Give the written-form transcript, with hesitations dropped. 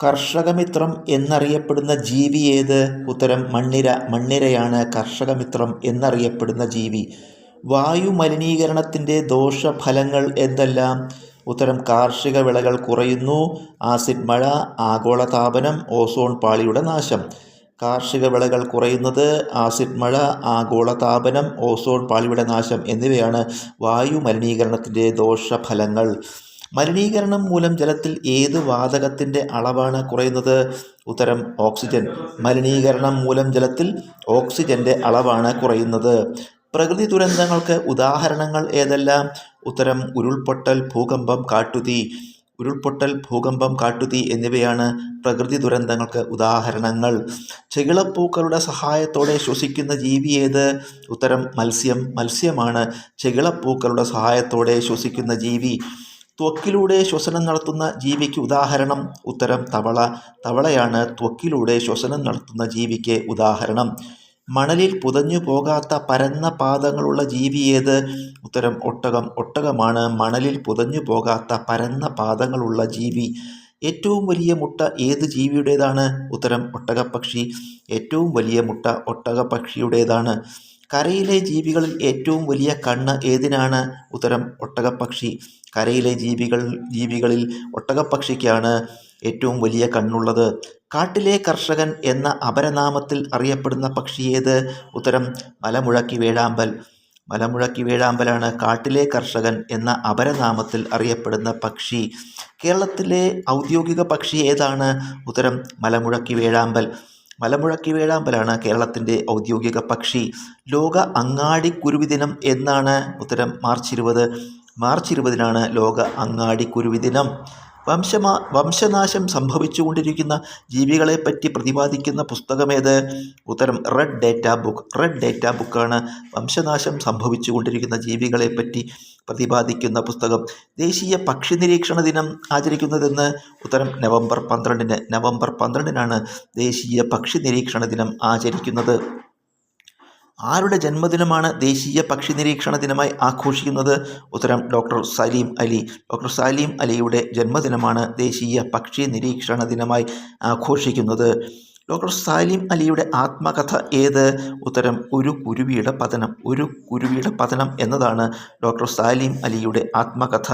കർഷകമിത്രം എന്നറിയപ്പെടുന്ന ജീവി ഏത്? ഉത്തരം മണ്ണിര. മണ്ണിരയാണ് കർഷകമിത്രം എന്നറിയപ്പെടുന്ന ജീവി. വായു മലിനീകരണത്തിൻ്റെ ദോഷഫലങ്ങൾ എന്തെല്ലാം? ഉത്തരം കാർഷിക വിളകൾ കുറയുന്നു, ആസിഡ് മഴ, ആഗോളതാപനം, ഓസോൺ പാളിയുടെ നാശം. കാർഷിക വിളകൾ കുറയുന്നത്, ആസിഡ് മഴ, ആഗോളതാപനം, ഓസോൺ പാളിയുടെ നാശം എന്നിവയാണ് വായു മലിനീകരണത്തിൻ്റെ ദോഷഫലങ്ങൾ. മലിനീകരണം മൂലം ജലത്തിൽ ഏത് വാതകത്തിൻ്റെ അളവാണ് കുറയുന്നത്? ഉത്തരം ഓക്സിജൻ. മലിനീകരണം മൂലം ജലത്തിൽ ഓക്സിജൻ്റെ അളവാണ് കുറയുന്നത്. പ്രകൃതി ദുരന്തങ്ങൾക്ക് ഉദാഹരണങ്ങൾ ഏതെല്ലാം? ഉത്തരം ഉരുൾപൊട്ടൽ, ഭൂകമ്പം, കാട്ടുതീ. ഉരുൾപൊട്ടൽ, ഭൂകമ്പം, കാട്ടുതീ എന്നിവയാണ് പ്രകൃതി ദുരന്തങ്ങൾക്ക് ഉദാഹരണങ്ങൾ. ചെകിളപ്പൂക്കളുടെ സഹായത്തോടെ ശ്വസിക്കുന്ന ജീവി ഏത്? ഉത്തരം മത്സ്യം. മത്സ്യമാണ് ചെകിളപ്പൂക്കളുടെ സഹായത്തോടെ ശ്വസിക്കുന്ന ജീവി. ത്വക്കിലൂടെ ശ്വസനം നടത്തുന്ന ജീവിക്ക് ഉദാഹരണം? ഉത്തരം തവള. തവളയാണ് ത്വക്കിലൂടെ ശ്വസനം നടത്തുന്ന ജീവിക്ക് ഉദാഹരണം. മണലിൽ പുതഞ്ഞു പോകാത്ത പരന്ന പാദങ്ങളുള്ള ജീവി ഏത്? ഉത്തരം ഒട്ടകം. ഒട്ടകമാണ് മണലിൽ പുതഞ്ഞു പോകാത്ത പരന്ന പാദങ്ങളുള്ള ജീവി. ഏറ്റവും വലിയ മുട്ട ഏത് ജീവിയുടേതാണ്? ഉത്തരം ഒട്ടകപ്പക്ഷി. ഏറ്റവും വലിയ മുട്ട ഒട്ടകപ്പക്ഷിയുടേതാണ്. കരയിലെ ജീവികളിൽ ഏറ്റവും വലിയ കണ്ണ് ഏതിനാണ്? ഉത്തരം ഒട്ടകപ്പക്ഷി. കരയിലെ ജീവികളിൽ ഒട്ടകപ്പക്ഷിക്കാണ് ഏറ്റവും വലിയ കണ്ണുള്ളത്. കാട്ടിലെ കർഷകൻ എന്ന അപരനാമത്തിൽ അറിയപ്പെടുന്ന പക്ഷി ഏത്? ഉത്തരം മലമുഴക്കി വേഴാമ്പൽ. മലമുഴക്കി വേഴാമ്പലാണ് കാട്ടിലെ കർഷകൻ എന്ന അപരനാമത്തിൽ അറിയപ്പെടുന്ന പക്ഷി. കേരളത്തിലെ ഔദ്യോഗിക പക്ഷി ഏതാണ്? ഉത്തരം മലമുഴക്കി വേഴാമ്പൽ. മലമുഴക്കി വേഴാമ്പലാണ് കേരളത്തിൻ്റെ ഔദ്യോഗിക പക്ഷി. ലോക അങ്ങാടിക്കുരുവി ദിനം എന്നാണ്? ഉത്തരം മാർച്ച് 20. മാർച്ച് 20-നാണ് ലോക അങ്ങാടിക്കുരുവി ദിനം. വംശനാശം സംഭവിച്ചുകൊണ്ടിരിക്കുന്ന ജീവികളെപ്പറ്റി പ്രതിപാദിക്കുന്ന പുസ്തകമേത്? ഉത്തരം red data book. Red data ബുക്കാണ് വംശനാശം സംഭവിച്ചുകൊണ്ടിരിക്കുന്ന ജീവികളെപ്പറ്റി പ്രതിപാദിക്കുന്ന പുസ്തകം. ദേശീയ പക്ഷി നിരീക്ഷണ ദിനം ആചരിക്കുന്നതെന്ന്? ഉത്തരം നവംബർ 12-ന്. നവംബർ 12-നാണ് ദേശീയ പക്ഷി നിരീക്ഷണ ദിനം ആചരിക്കുന്നത്. ആരുടെ ജന്മദിനമാണ് ദേശീയ പക്ഷി നിരീക്ഷണ ദിനമായി ആഘോഷിക്കുന്നത്? ഉത്തരം ഡോക്ടർ സലീം അലി. ഡോക്ടർ സലീം അലിയുടെ ജന്മദിനമാണ് ദേശീയ പക്ഷി നിരീക്ഷണ ദിനമായി ആഘോഷിക്കുന്നത്. ഡോക്ടർ സലീം അലിയുടെ ആത്മകഥ ഏത്? ഉത്തരം ഒരു കുരുവിയുടെ പതനം. ഒരു കുരുവിയുടെ പതനം എന്നതാണ് ഡോക്ടർ സലീം അലിയുടെ ആത്മകഥ.